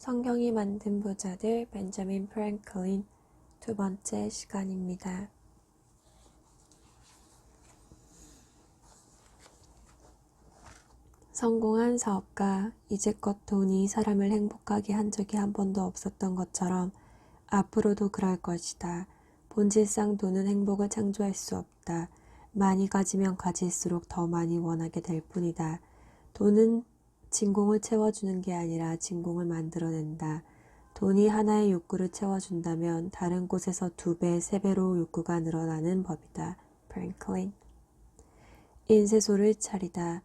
성경이 만든 부자들 벤자민 프랭클린 두 번째 시간입니다. 성공한 사업가, 이제껏 돈이 사람을 행복하게 한 적이 한 번도 없었던 것처럼 앞으로도 그럴 것이다. 본질상 돈은 행복을 창조할 수 없다. 많이 가지면 가질수록 더 많이 원하게 될 뿐이다. 돈은 진공을 채워주는 게 아니라 진공을 만들어낸다. 돈이 하나의 욕구를 채워준다면 다른 곳에서 2배, 3배로 욕구가 늘어나는 법이다. 프랭클린. 인쇄소를 차리다.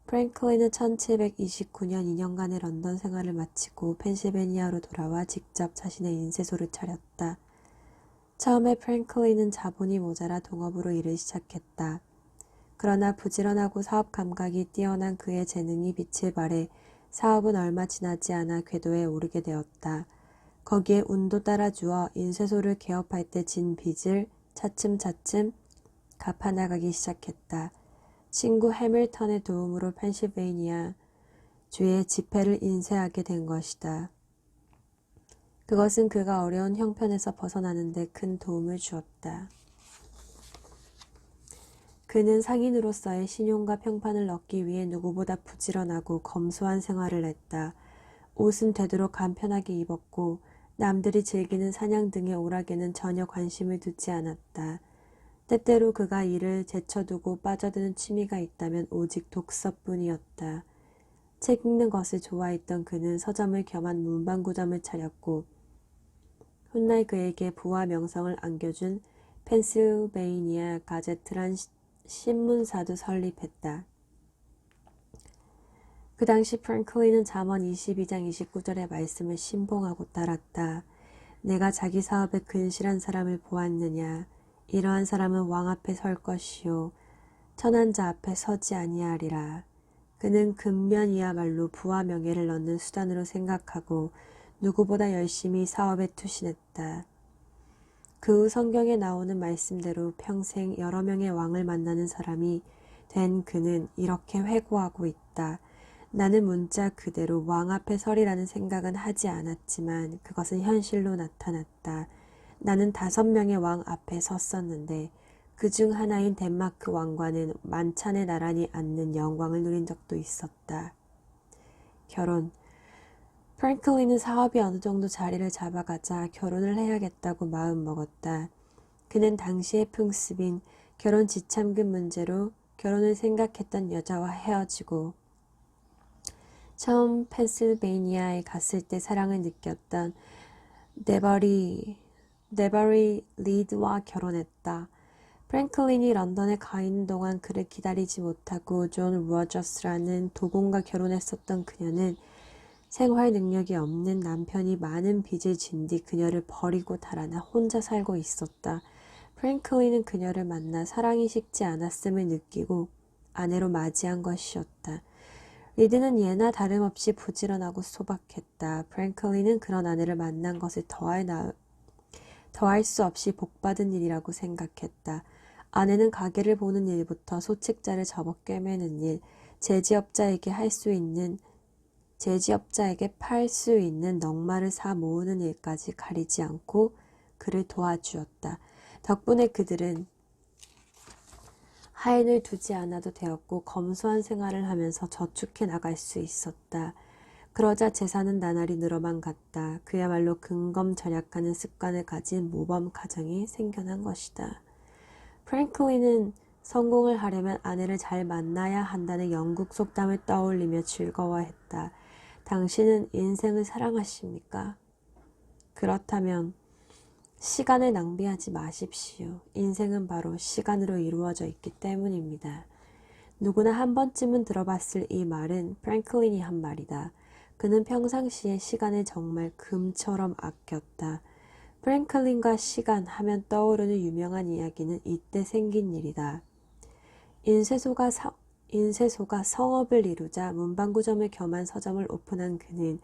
프랭클린은 1729년 2년간의 런던 생활을 마치고 펜실베니아로 돌아와 직접 자신의 인쇄소를 차렸다. 처음에 프랭클린은 자본이 모자라 동업으로 일을 시작했다. 그러나 부지런하고 사업 감각이 뛰어난 그의 재능이 빛을 발해 사업은 얼마 지나지 않아 궤도에 오르게 되었다. 거기에 운도 따라주어 인쇄소를 개업할 때 진 빚을 차츰차츰 갚아나가기 시작했다. 친구 해밀턴의 도움으로 펜실베이니아 주의 지폐를 인쇄하게 된 것이다. 그것은 그가 어려운 형편에서 벗어나는 데 큰 도움을 주었다. 그는 상인으로서의 신용과 평판을 얻기 위해 누구보다 부지런하고 검소한 생활을 했다. 옷은 되도록 간편하게 입었고 남들이 즐기는 사냥 등의 오락에는 전혀 관심을 두지 않았다. 때때로 그가 일을 제쳐두고 빠져드는 취미가 있다면 오직 독서뿐이었다. 책 읽는 것을 좋아했던 그는 서점을 겸한 문방구점을 차렸고 훗날 그에게 부와 명성을 안겨준 펜실베이니아 가제트란 신문사도 설립했다. 그 당시 프랭클린은 잠언 22장 29절의 말씀을 신봉하고 따랐다. 내가 자기 사업에 근실한 사람을 보았느냐. 이러한 사람은 왕 앞에 설 것이요 천한 자 앞에 서지 아니하리라. 그는 근면이야말로 부와 명예를 넣는 수단으로 생각하고 누구보다 열심히 사업에 투신했다. 그 후 성경에 나오는 말씀대로 평생 여러 명의 왕을 만나는 사람이 된 그는 이렇게 회고하고 있다. 나는 문자 그대로 왕 앞에 서리라는 생각은 하지 않았지만 그것은 현실로 나타났다. 나는 5명의 왕 앞에 섰었는데 그 중 하나인 덴마크 왕과는 만찬에 나란히 앉는 영광을 누린 적도 있었다. 결혼. 프랭클린은 사업이 어느 정도 자리를 잡아가자 결혼을 해야겠다고 마음먹었다. 그는 당시의 풍습인 결혼 지참금 문제로 결혼을 생각했던 여자와 헤어지고 처음 펜실베이니아에 갔을 때 사랑을 느꼈던 네버리 리드와 결혼했다. 프랭클린이 런던에 가 있는 동안 그를 기다리지 못하고 존 로저스라는 도공과 결혼했었던 그녀는 생활 능력이 없는 남편이 많은 빚을 진 뒤 그녀를 버리고 달아나 혼자 살고 있었다. 프랭클린은 그녀를 만나 사랑이 식지 않았음을 느끼고 아내로 맞이한 것이었다. 리드는 예나 다름없이 부지런하고 소박했다. 프랭클린은 그런 아내를 만난 것을 더할 수 없이 복받은 일이라고 생각했다. 아내는 가게를 보는 일부터 소책자를 접어 꿰매는 일, 제지업자에게 팔 수 있는 넉마를 사 모으는 일까지 가리지 않고 그를 도와주었다. 덕분에 그들은 하인을 두지 않아도 되었고 검소한 생활을 하면서 저축해 나갈 수 있었다. 그러자 재산은 나날이 늘어만 갔다. 그야말로 근검절약하는 습관을 가진 모범 가정이 생겨난 것이다. 프랭클린은 성공을 하려면 아내를 잘 만나야 한다는 영국 속담을 떠올리며 즐거워했다. 당신은 인생을 사랑하십니까? 그렇다면 시간을 낭비하지 마십시오. 인생은 바로 시간으로 이루어져 있기 때문입니다. 누구나 한 번쯤은 들어봤을 이 말은 프랭클린이 한 말이다. 그는 평상시에 시간을 정말 금처럼 아꼈다. 프랭클린과 시간 하면 떠오르는 유명한 이야기는 이때 생긴 일이다. 인쇄소가 성업을 이루자 문방구점을 겸한 서점을 오픈한 그는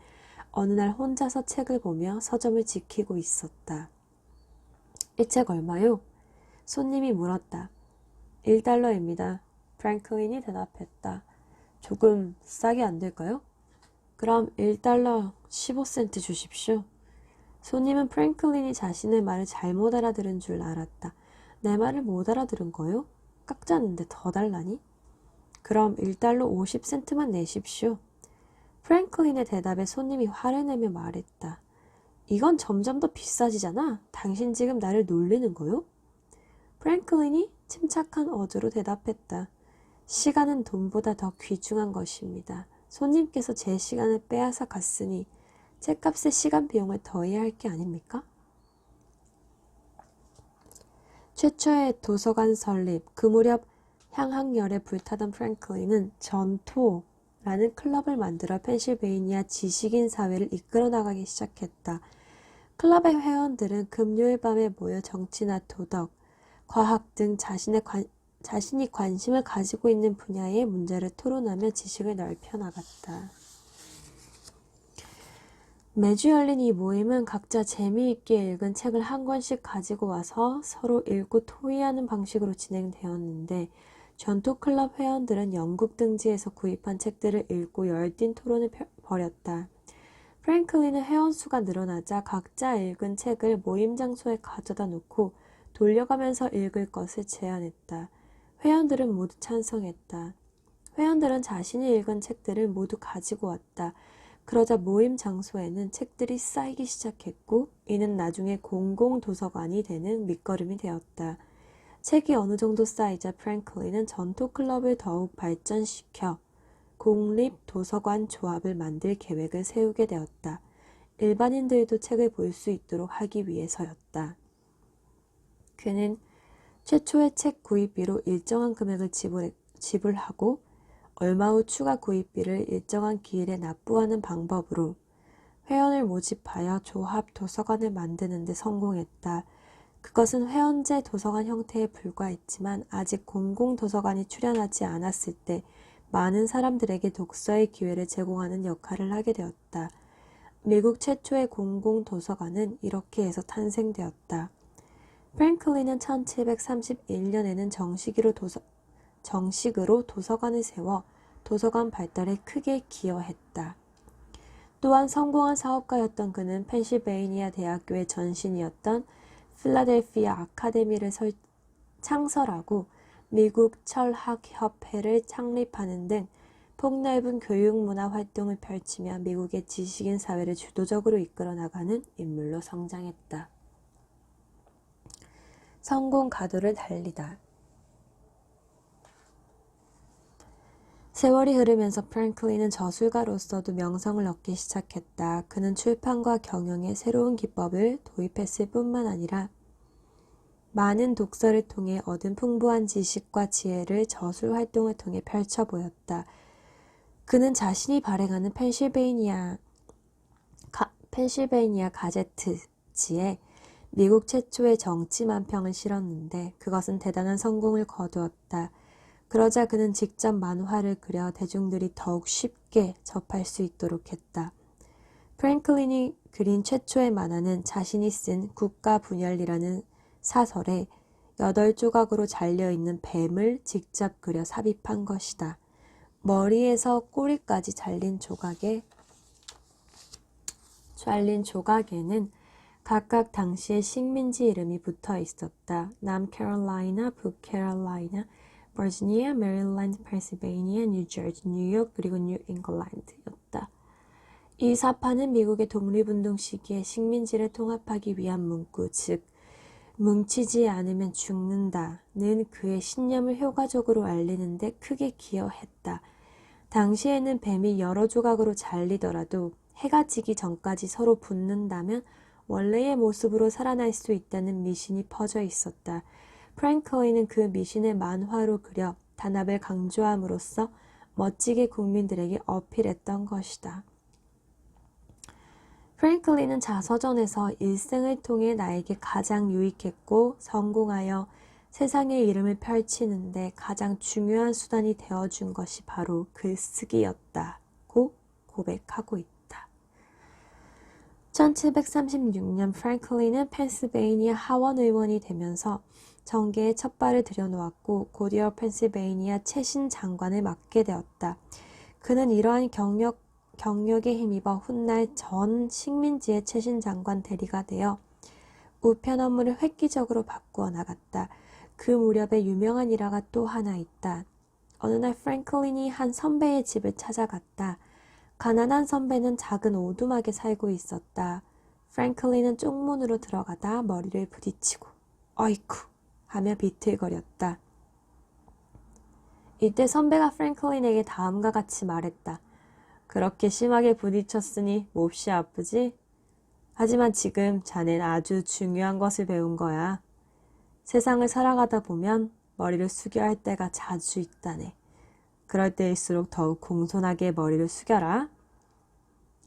어느 날 혼자서 책을 보며 서점을 지키고 있었다. 이 책 얼마요? 손님이 물었다. 1달러입니다. 프랭클린이 대답했다. 조금 싸게 안 될까요? 그럼 1달러 15센트 주십시오. 손님은 프랭클린이 자신의 말을 잘못 알아들은 줄 알았다. 내 말을 못 알아들은 거요? 깎자는데 더 달라니? 그럼 1달러 50센트만 내십시오. 프랭클린의 대답에 손님이 화를 내며 말했다. 이건 점점 더 비싸지잖아. 당신 지금 나를 놀리는 거요? 프랭클린이 침착한 어조로 대답했다. 시간은 돈보다 더 귀중한 것입니다. 손님께서 제 시간을 빼앗아 갔으니 책값의 시간 비용을 더해야 할 게 아닙니까? 최초의 도서관 설립, 그 무렵 향학열에 불타던 프랭클린은 전토라는 클럽을 만들어 펜실베이니아 지식인 사회를 이끌어 나가기 시작했다. 클럽의 회원들은 금요일 밤에 모여 정치나 도덕, 과학 등 자신이 관심을 가지고 있는 분야의 문제를 토론하며 지식을 넓혀 나갔다. 매주 열린 이 모임은 각자 재미있게 읽은 책을 한 권씩 가지고 와서 서로 읽고 토의하는 방식으로 진행되었는데 전토클럽 회원들은 영국 등지에서 구입한 책들을 읽고 열띤 토론을 벌였다. 프랭클린은 회원수가 늘어나자 각자 읽은 책을 모임 장소에 가져다 놓고 돌려가면서 읽을 것을 제안했다. 회원들은 모두 찬성했다. 회원들은 자신이 읽은 책들을 모두 가지고 왔다. 그러자 모임 장소에는 책들이 쌓이기 시작했고 이는 나중에 공공도서관이 되는 밑거름이 되었다. 책이 어느 정도 쌓이자 프랭클린은 전토클럽을 더욱 발전시켜 공립도서관 조합을 만들 계획을 세우게 되었다. 일반인들도 책을 볼 수 있도록 하기 위해서였다. 그는 최초의 책 구입비로 일정한 금액을 지불하고 얼마 후 추가 구입비를 일정한 기일에 납부하는 방법으로 회원을 모집하여 조합 도서관을 만드는 데 성공했다. 그것은 회원제 도서관 형태에 불과했지만 아직 공공도서관이 출현하지 않았을 때 많은 사람들에게 독서의 기회를 제공하는 역할을 하게 되었다. 미국 최초의 공공도서관은 이렇게 해서 탄생되었다. 프랭클린은 1731년에는 정식으로 도서관을 세워 도서관 발달에 크게 기여했다. 또한 성공한 사업가였던 그는 펜실베이니아 대학교의 전신이었던 필라델피아 아카데미를 창설하고 미국 철학협회를 창립하는 등 폭넓은 교육문화 활동을 펼치며 미국의 지식인 사회를 주도적으로 이끌어 나가는 인물로 성장했다. 성공 가도를 달리다. 세월이 흐르면서 프랭클린은 저술가로서도 명성을 얻기 시작했다. 그는 출판과 경영에 새로운 기법을 도입했을 뿐만 아니라 많은 독서를 통해 얻은 풍부한 지식과 지혜를 저술 활동을 통해 펼쳐 보였다. 그는 자신이 발행하는 펜실베이니아 가제트지에 미국 최초의 정치 만평을 실었는데 그것은 대단한 성공을 거두었다. 그러자 그는 직접 만화를 그려 대중들이 더욱 쉽게 접할 수 있도록 했다. 프랭클린이 그린 최초의 만화는 자신이 쓴 국가분열이라는 사설에 8조각으로 잘려있는 뱀을 직접 그려 삽입한 것이다. 머리에서 꼬리까지 잘린 조각에는 각각 당시의 식민지 이름이 붙어 있었다. 남캐롤라이나, 북캐롤라이나, 버지니아, 메릴랜드, 펜실베이니아, 뉴저지, 뉴욕, 그리고 뉴잉글랜드였다. 이 사파는 미국의 독립운동 시기에 식민지를 통합하기 위한 문구, 즉 뭉치지 않으면 죽는다는 그의 신념을 효과적으로 알리는 데 크게 기여했다. 당시에는 뱀이 여러 조각으로 잘리더라도 해가 지기 전까지 서로 붙는다면 원래의 모습으로 살아날 수 있다는 미신이 퍼져 있었다. 프랭클린은 그 미신을 만화로 그려 단합을 강조함으로써 멋지게 국민들에게 어필했던 것이다. 프랭클린은 자서전에서 일생을 통해 나에게 가장 유익했고 성공하여 세상의 이름을 펼치는데 가장 중요한 수단이 되어준 것이 바로 글쓰기였다고 고백하고 있다. 1736년 프랭클린은 펜실베이니아 하원 의원이 되면서 정계에 첫 발을 들여놓았고 곧이어 펜실베이니아 최신 장관을 맡게 되었다. 그는 이러한 경력 경력에 힘입어 훗날 전 식민지의 최신 장관 대리가 되어 우편 업무를 획기적으로 바꾸어 나갔다. 그 무렵에 유명한 일화가 또 하나 있다. 어느 날 프랭클린이 한 선배의 집을 찾아갔다. 가난한 선배는 작은 오두막에 살고 있었다. 프랭클린은 쪽문으로 들어가다 머리를 부딪히고 어이쿠 하며 비틀거렸다. 이때 선배가 프랭클린에게 다음과 같이 말했다. 그렇게 심하게 부딪혔으니 몹시 아프지? 하지만 지금 자넨 아주 중요한 것을 배운 거야. 세상을 살아가다 보면 머리를 숙여야 할 때가 자주 있다네. 그럴 때일수록 더욱 공손하게 머리를 숙여라.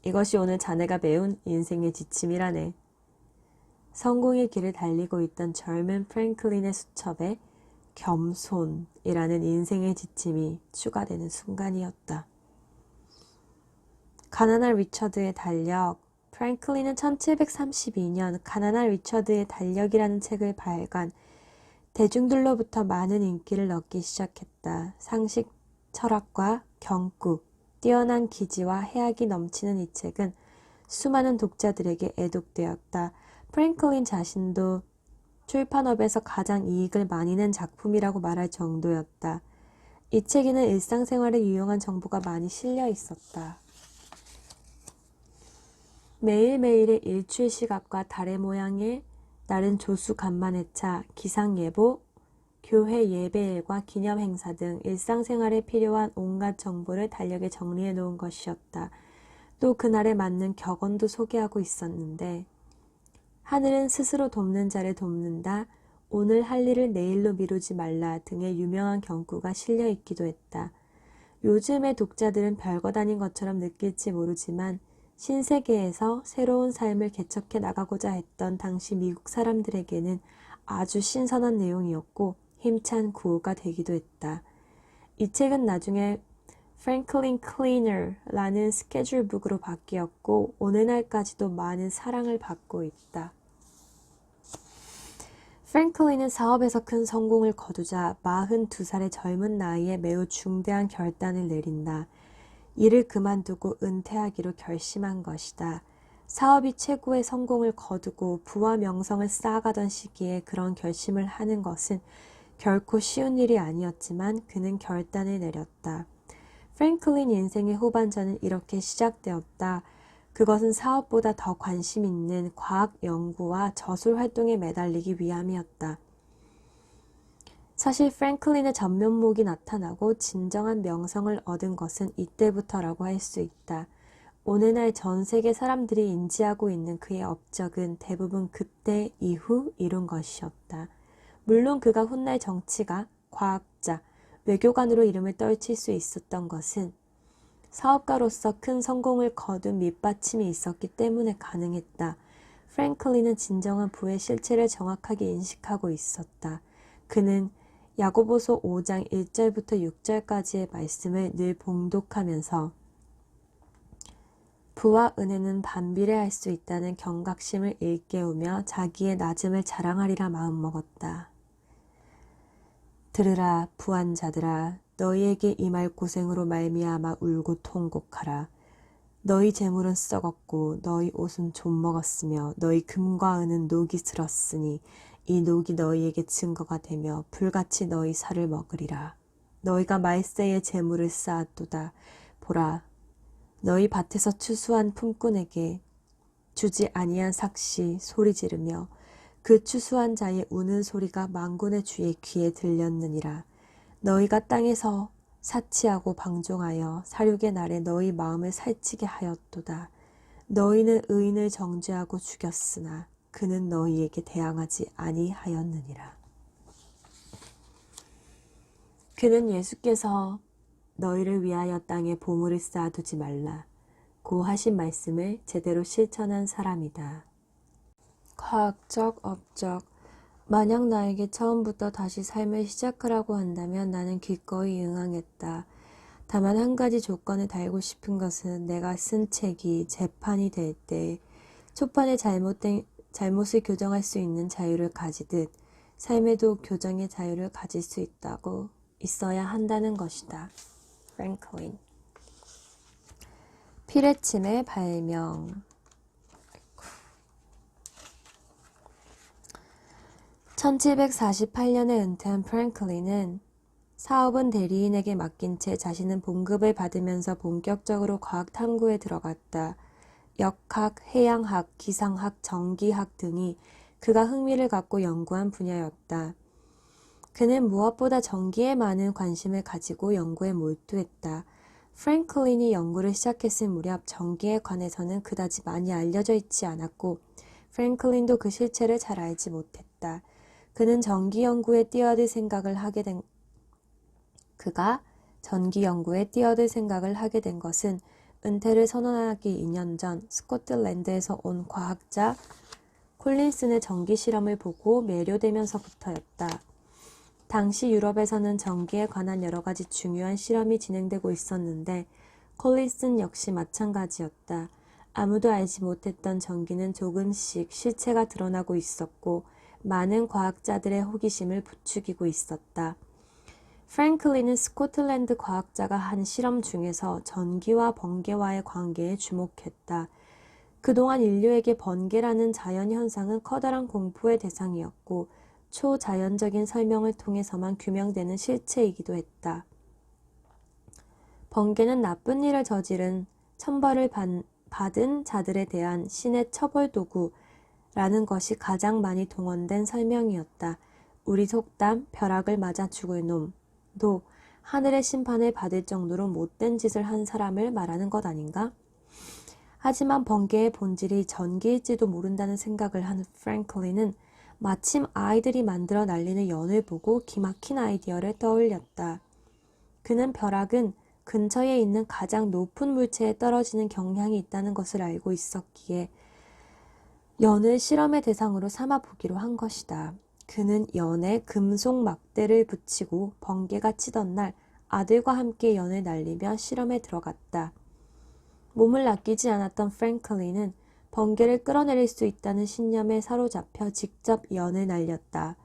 이것이 오늘 자네가 배운 인생의 지침이라네. 성공의 길을 달리고 있던 젊은 프랭클린의 수첩에 겸손이라는 인생의 지침이 추가되는 순간이었다. 가난한 리처드의 달력. 프랭클린은 1732년 가난한 리처드의 달력이라는 책을 발간, 대중들로부터 많은 인기를 얻기 시작했다. 상식, 철학과 경구, 뛰어난 기지와 해악이 넘치는 이 책은 수많은 독자들에게 애독되었다. 프랭클린 자신도 출판업에서 가장 이익을 많이 낸 작품이라고 말할 정도였다. 이 책에는 일상생활에 유용한 정보가 많이 실려 있었다. 매일매일의 일출 시각과 달의 모양에 날은 조수 간만회차, 기상예보, 교회 예배일과 기념행사 등 일상생활에 필요한 온갖 정보를 달력에 정리해 놓은 것이었다. 또 그날에 맞는 격언도 소개하고 있었는데 하늘은 스스로 돕는 자를 돕는다. 오늘 할 일을 내일로 미루지 말라 등의 유명한 경구가 실려 있기도 했다. 요즘의 독자들은 별것 아닌 것처럼 느낄지 모르지만 신세계에서 새로운 삶을 개척해 나가고자 했던 당시 미국 사람들에게는 아주 신선한 내용이었고 힘찬 구호가 되기도 했다. 이 책은 나중에 프랭클린 클리너라는 스케줄북으로 바뀌었고 오늘날까지도 많은 사랑을 받고 있다. 프랭클린은 사업에서 큰 성공을 거두자 42살의 젊은 나이에 매우 중대한 결단을 내린다. 일을 그만두고 은퇴하기로 결심한 것이다. 사업이 최고의 성공을 거두고 부와 명성을 쌓아가던 시기에 그런 결심을 하는 것은 결코 쉬운 일이 아니었지만 그는 결단을 내렸다. 프랭클린 인생의 후반전은 이렇게 시작되었다. 그것은 사업보다 더 관심 있는 과학 연구와 저술 활동에 매달리기 위함이었다. 사실 프랭클린의 전면목이 나타나고 진정한 명성을 얻은 것은 이때부터라고 할 수 있다. 오늘날 전 세계 사람들이 인지하고 있는 그의 업적은 대부분 그때 이후 이룬 것이었다. 물론 그가 훗날 정치가, 과학자, 외교관으로 이름을 떨칠 수 있었던 것은 사업가로서 큰 성공을 거둔 밑받침이 있었기 때문에 가능했다. 프랭클린은 진정한 부의 실체를 정확하게 인식하고 있었다. 그는 야고보서 5장 1절부터 6절까지의 말씀을 늘 봉독하면서 부와 은혜는 반비례할 수 있다는 경각심을 일깨우며 자기의 낮음을 자랑하리라 마음먹었다. 들으라 부한 자들아, 너희에게 임할 고생으로 말미암아 울고 통곡하라. 너희 재물은 썩었고 너희 옷은 좀먹었으며 너희 금과 은은 녹이 슬었으니 이 녹이 너희에게 증거가 되며 불같이 너희 살을 먹으리라. 너희가 말세에 재물을 쌓았도다. 보라, 너희 밭에서 추수한 품꾼에게 주지 아니한 삭시 소리 지르며 그 추수한 자의 우는 소리가 만군의 주의 귀에 들렸느니라. 너희가 땅에서 사치하고 방종하여 살육의 날에 너희 마음을 살찌게 하였도다. 너희는 의인을 정죄하고 죽였으나 그는 너희에게 대항하지 아니하였느니라. 그는 예수께서 너희를 위하여 땅에 보물을 쌓아두지 말라 고 하신 말씀을 제대로 실천한 사람이다. 과학적 업적. 만약 나에게 처음부터 다시 삶을 시작하라고 한다면 나는 기꺼이 응하겠다. 다만 한 가지 조건을 달고 싶은 것은 내가 쓴 책이 재판이 될 때 초판에 잘못을 교정할 수 있는 자유를 가지듯 삶에도 교정의 자유를 가질 수 있어야 한다는 것이다. 프랭클린. 피레침의 발명. 1748년에 은퇴한 프랭클린은 사업은 대리인에게 맡긴 채 자신은 봉급을 받으면서 본격적으로 과학 탐구에 들어갔다. 역학, 해양학, 기상학, 전기학 등이 그가 흥미를 갖고 연구한 분야였다. 그는 무엇보다 전기에 많은 관심을 가지고 연구에 몰두했다. 프랭클린이 연구를 시작했을 무렵 전기에 관해서는 그다지 많이 알려져 있지 않았고 프랭클린도 그 실체를 잘 알지 못했다. 그가 전기 연구에 뛰어들 생각을 하게 된 것은 은퇴를 선언하기 2년 전 스코틀랜드에서 온 과학자 콜린슨의 전기 실험을 보고 매료되면서부터였다. 당시 유럽에서는 전기에 관한 여러 가지 중요한 실험이 진행되고 있었는데 콜린슨 역시 마찬가지였다. 아무도 알지 못했던 전기는 조금씩 실체가 드러나고 있었고 많은 과학자들의 호기심을 부추기고 있었다. 프랭클린은 스코틀랜드 과학자가 한 실험 중에서 전기와 번개와의 관계에 주목했다. 그동안 인류에게 번개라는 자연현상은 커다란 공포의 대상이었고 초자연적인 설명을 통해서만 규명되는 실체이기도 했다. 번개는 나쁜 일을 저지른 천벌을 받은 자들에 대한 신의 처벌 도구라는 것이 가장 많이 동원된 설명이었다. 우리 속담 벼락을 맞아 죽을 놈도 하늘의 심판을 받을 정도로 못된 짓을 한 사람을 말하는 것 아닌가? 하지만 번개의 본질이 전기일지도 모른다는 생각을 한 프랭클린은 마침 아이들이 만들어 날리는 연을 보고 기막힌 아이디어를 떠올렸다. 그는 벼락은 근처에 있는 가장 높은 물체에 떨어지는 경향이 있다는 것을 알고 있었기에 연을 실험의 대상으로 삼아 보기로 한 것이다. 그는 연에 금속 막대를 붙이고 번개가 치던 날 아들과 함께 연을 날리며 실험에 들어갔다. 몸을 아끼지 않았던 프랭클린은 번개를 끌어내릴 수 있다는 신념에 사로잡혀 직접 연을 날렸다.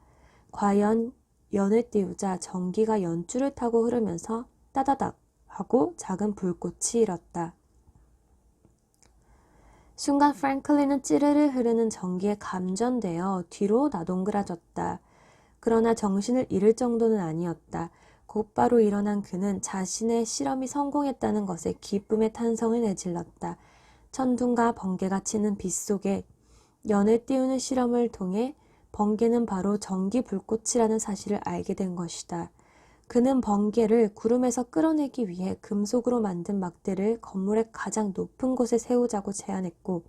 과연 연을 띄우자 전기가 연줄을 타고 흐르면서 따다닥 하고 작은 불꽃이 일었다. 순간 프랭클린은 찌르르 흐르는 전기에 감전되어 뒤로 나동그라졌다. 그러나 정신을 잃을 정도는 아니었다. 곧바로 일어난 그는 자신의 실험이 성공했다는 것에 기쁨의 탄성을 내질렀다. 천둥과 번개가 치는 빛 속에 연을 띄우는 실험을 통해 번개는 바로 전기 불꽃이라는 사실을 알게 된 것이다. 그는 번개를 구름에서 끌어내기 위해 금속으로 만든 막대를 건물의 가장 높은 곳에 세우자고 제안했고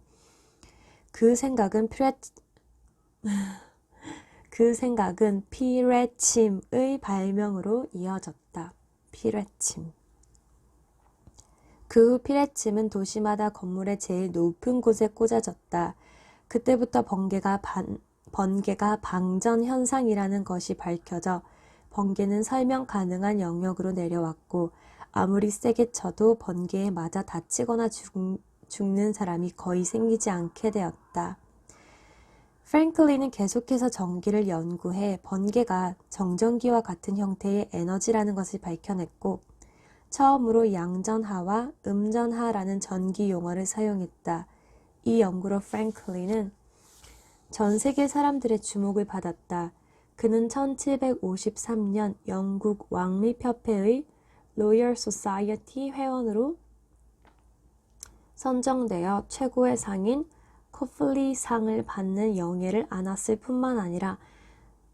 그 생각은 피레침의 발명으로 이어졌다. 피레침. 그 후 피레침은 도시마다 건물의 제일 높은 곳에 꽂아졌다. 그때부터 번개가 방전 현상이라는 것이 밝혀져 번개는 설명 가능한 영역으로 내려왔고 아무리 세게 쳐도 번개에 맞아 다치거나 죽는 사람이 거의 생기지 않게 되었다. 프랭클린은 계속해서 전기를 연구해 번개가 정전기와 같은 형태의 에너지라는 것을 밝혀냈고 처음으로 양전하와 음전하라는 전기 용어를 사용했다. 이 연구로 프랭클린은 전 세계 사람들의 주목을 받았다. 그는 1753년 영국 왕립협회의 로열 소사이어티 회원으로 선정되어 최고의 상인 코플리 상을 받는 영예를 안았을 뿐만 아니라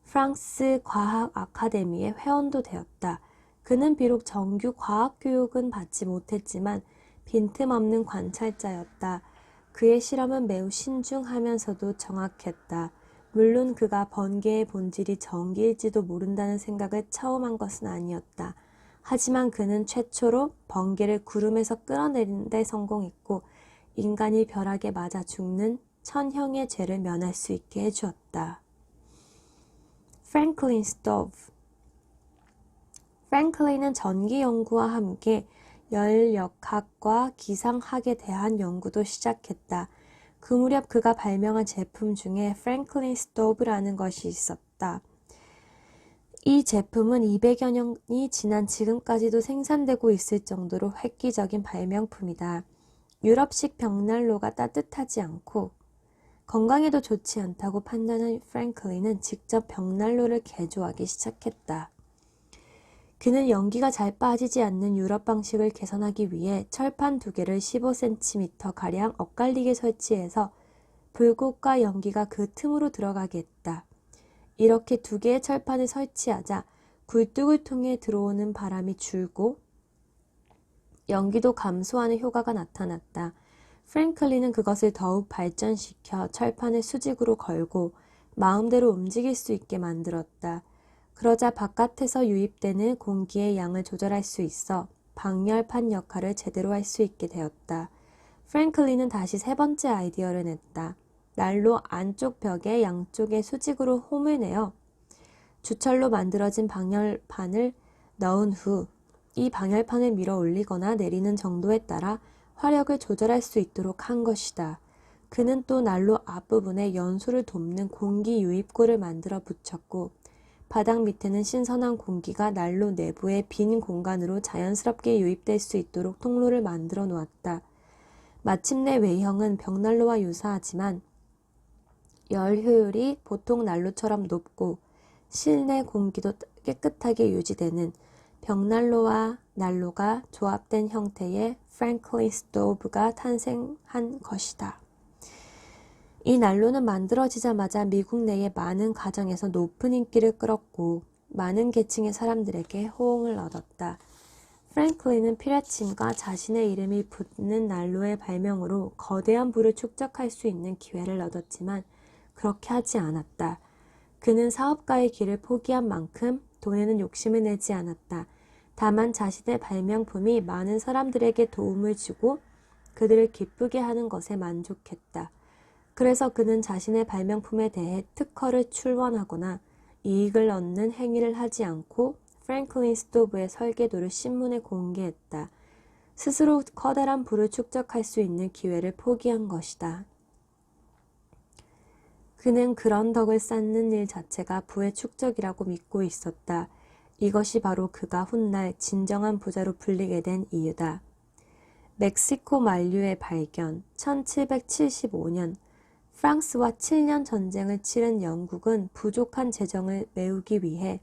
프랑스 과학 아카데미의 회원도 되었다. 그는 비록 정규 과학 교육은 받지 못했지만 빈틈없는 관찰자였다. 그의 실험은 매우 신중하면서도 정확했다. 물론 그가 번개의 본질이 전기일지도 모른다는 생각을 처음 한 것은 아니었다. 하지만 그는 최초로 번개를 구름에서 끌어내리는 데 성공했고 인간이 벼락에 맞아 죽는 천형의 죄를 면할 수 있게 해주었다. 프랭클린 스토브. 프랭클린은 전기 연구와 함께 열역학과 기상학에 대한 연구도 시작했다. 그 무렵 그가 발명한 제품 중에 프랭클린 스토브라는 것이 있었다. 이 제품은 200여 년이 지난 지금까지도 생산되고 있을 정도로 획기적인 발명품이다. 유럽식 벽난로가 따뜻하지 않고 건강에도 좋지 않다고 판단한 프랭클린은 직접 벽난로를 개조하기 시작했다. 그는 연기가 잘 빠지지 않는 유럽 방식을 개선하기 위해 철판 2개를 15cm가량 엇갈리게 설치해서 불꽃과 연기가 그 틈으로 들어가게 했다. 이렇게 2개의 철판을 설치하자 굴뚝을 통해 들어오는 바람이 줄고 연기도 감소하는 효과가 나타났다. 프랭클린은 그것을 더욱 발전시켜 철판을 수직으로 걸고 마음대로 움직일 수 있게 만들었다. 그러자 바깥에서 유입되는 공기의 양을 조절할 수 있어 방열판 역할을 제대로 할 수 있게 되었다. 프랭클린은 다시 3번째 아이디어를 냈다. 난로 안쪽 벽에 양쪽에 수직으로 홈을 내어 주철로 만들어진 방열판을 넣은 후 이 방열판을 밀어 올리거나 내리는 정도에 따라 화력을 조절할 수 있도록 한 것이다. 그는 또 난로 앞부분에 연소를 돕는 공기 유입구를 만들어 붙였고 바닥 밑에는 신선한 공기가 난로 내부의 빈 공간으로 자연스럽게 유입될 수 있도록 통로를 만들어 놓았다. 마침내 외형은 벽난로와 유사하지만 열 효율이 보통 난로처럼 높고 실내 공기도 깨끗하게 유지되는 벽난로와 난로가 조합된 형태의 프랭클린 스토브가 탄생한 것이다. 이 난로는 만들어지자마자 미국 내의 많은 가정에서 높은 인기를 끌었고 많은 계층의 사람들에게 호응을 얻었다. 프랭클린은 피레침과 자신의 이름이 붙는 난로의 발명으로 거대한 부를 축적할 수 있는 기회를 얻었지만 그렇게 하지 않았다. 그는 사업가의 길을 포기한 만큼 돈에는 욕심을 내지 않았다. 다만 자신의 발명품이 많은 사람들에게 도움을 주고 그들을 기쁘게 하는 것에 만족했다. 그래서 그는 자신의 발명품에 대해 특허를 출원하거나 이익을 얻는 행위를 하지 않고 프랭클린 스토브의 설계도를 신문에 공개했다. 스스로 커다란 부를 축적할 수 있는 기회를 포기한 것이다. 그는 그런 덕을 쌓는 일 자체가 부의 축적이라고 믿고 있었다. 이것이 바로 그가 훗날 진정한 부자로 불리게 된 이유다. 멕시코 만류의 발견 1775년 프랑스와 7년 전쟁을 치른 영국은 부족한 재정을 메우기 위해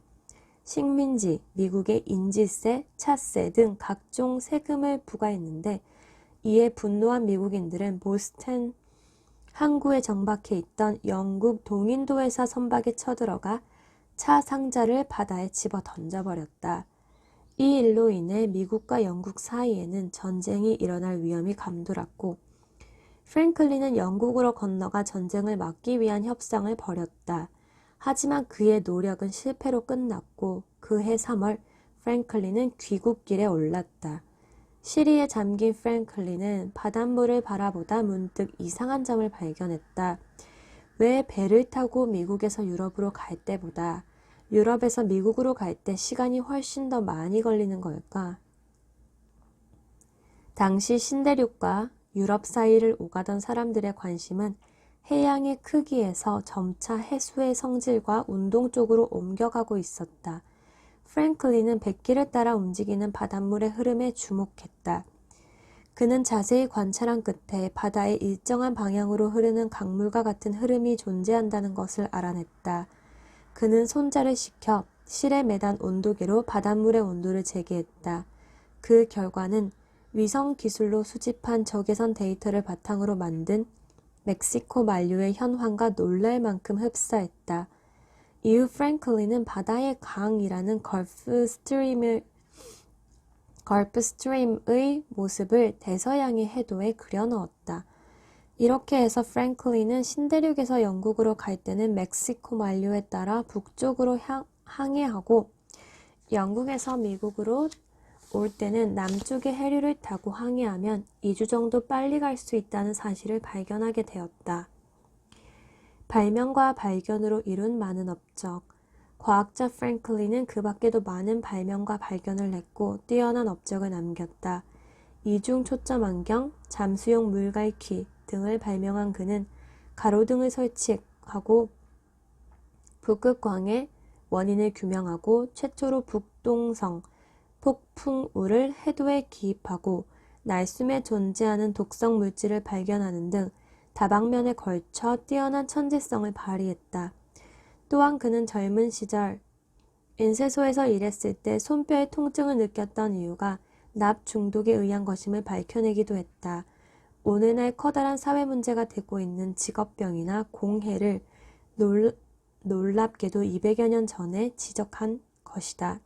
식민지, 미국의 인지세, 차세 등 각종 세금을 부과했는데 이에 분노한 미국인들은 보스턴 항구에 정박해 있던 영국 동인도 회사 선박에 쳐들어가 차 상자를 바다에 집어 던져버렸다. 이 일로 인해 미국과 영국 사이에는 전쟁이 일어날 위험이 감돌았고 프랭클린은 영국으로 건너가 전쟁을 막기 위한 협상을 벌였다. 하지만 그의 노력은 실패로 끝났고 그해 3월 프랭클린은 귀국길에 올랐다. 시리에 잠긴 프랭클린은 바닷물을 바라보다 문득 이상한 점을 발견했다. 왜 배를 타고 미국에서 유럽으로 갈 때보다 유럽에서 미국으로 갈 때 시간이 훨씬 더 많이 걸리는 걸까? 당시 신대륙과 유럽 사이를 오가던 사람들의 관심은 해양의 크기에서 점차 해수의 성질과 운동 쪽으로 옮겨가고 있었다. 프랭클린은 백기를 따라 움직이는 바닷물의 흐름에 주목했다. 그는 자세히 관찰한 끝에 바다의 일정한 방향으로 흐르는 강물과 같은 흐름이 존재한다는 것을 알아냈다. 그는 손자를 시켜 실에 매단 온도계로 바닷물의 온도를 재기했다. 그 결과는 위성 기술로 수집한 적외선 데이터를 바탕으로 만든 멕시코 만류의 현황과 놀랄 만큼 흡사했다. 이후 프랭클린은 바다의 강이라는 걸프 스트림의 모습을 대서양의 해도에 그려넣었다. 이렇게 해서 프랭클린은 신대륙에서 영국으로 갈 때는 멕시코 만류에 따라 북쪽으로 항해하고 영국에서 미국으로 올 때는 남쪽의 해류를 타고 항해하면 2주 정도 빨리 갈 수 있다는 사실을 발견하게 되었다. 발명과 발견으로 이룬 많은 업적. 과학자 프랭클린은 그 밖에도 많은 발명과 발견을 냈고 뛰어난 업적을 남겼다. 이중 초점 안경, 잠수용 물갈퀴 등을 발명한 그는 가로등을 설치하고 북극광의 원인을 규명하고 최초로 북동성 폭풍우를 해도에 기입하고 날숨에 존재하는 독성 물질을 발견하는 등 다방면에 걸쳐 뛰어난 천재성을 발휘했다. 또한 그는 젊은 시절 인쇄소에서 일했을 때 손뼈에 통증을 느꼈던 이유가 납 중독에 의한 것임을 밝혀내기도 했다. 오늘날 커다란 사회 문제가 되고 있는 직업병이나 공해를 놀랍게도 200여 년 전에 지적한 것이다.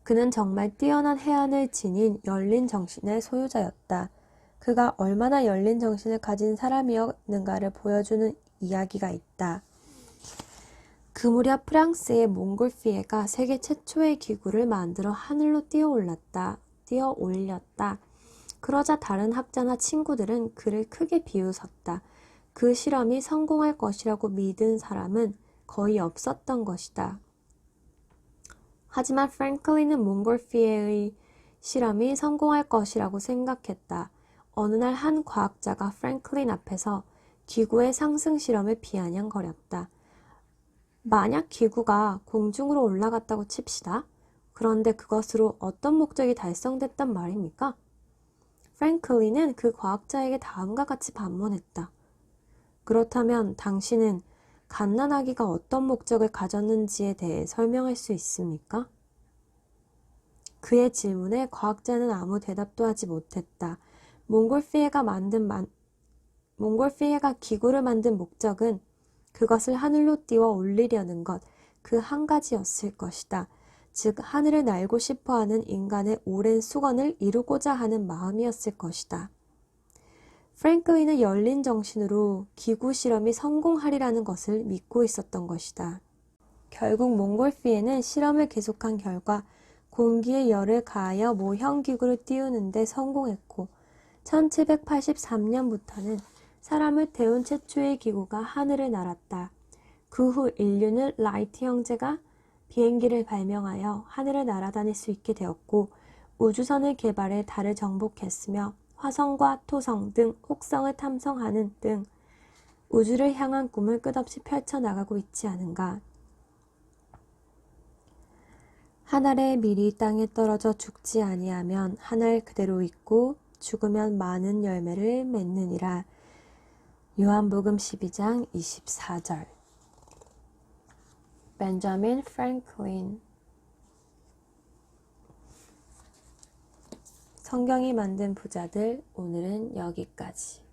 그는 정말 뛰어난 해안을 지닌 열린 정신의 소유자였다. 그가 얼마나 열린 정신을 가진 사람이었는가를 보여주는 이야기가 있다. 그 무렵 프랑스의 몽골피에가 세계 최초의 기구를 만들어 하늘로 뛰어 올렸다. 그러자 다른 학자나 친구들은 그를 크게 비웃었다. 그 실험이 성공할 것이라고 믿은 사람은 거의 없었던 것이다. 하지만 프랭클린은 몽골피에의 실험이 성공할 것이라고 생각했다. 어느 날 한 과학자가 프랭클린 앞에서 기구의 상승 실험을 비아냥거렸다. 만약 기구가 공중으로 올라갔다고 칩시다. 그런데 그것으로 어떤 목적이 달성됐단 말입니까? 프랭클린은 그 과학자에게 다음과 같이 반문했다. 그렇다면 당신은 갓난아기가 어떤 목적을 가졌는지에 대해 설명할 수 있습니까? 그의 질문에 과학자는 아무 대답도 하지 못했다. 몽골피에가 기구를 만든 목적은 그것을 하늘로 띄워 올리려는 것, 그 한 가지였을 것이다. 즉 하늘을 날고 싶어하는 인간의 오랜 수건을 이루고자 하는 마음이었을 것이다. 프랭클린은 열린 정신으로 기구 실험이 성공하리라는 것을 믿고 있었던 것이다. 결국 몽골피에는 실험을 계속한 결과 공기에 열을 가하여 모형 기구를 띄우는 데 성공했고 1783년부터는 사람을 태운 최초의 기구가 하늘을 날았다. 그 후 인류는 라이트 형제가 비행기를 발명하여 하늘을 날아다닐 수 있게 되었고 우주선을 개발해 달을 정복했으며 화성과 토성 등 혹성을 탐성하는 등 우주를 향한 꿈을 끝없이 펼쳐나가고 있지 않은가. 한 알의 밀이 땅에 떨어져 죽지 아니하면 한 알 그대로 있고 죽으면 많은 열매를 맺느니라. 요한복음 12장 24절. 벤자민 프랭클린. 성경이 만든 부자들, 오늘은 여기까지.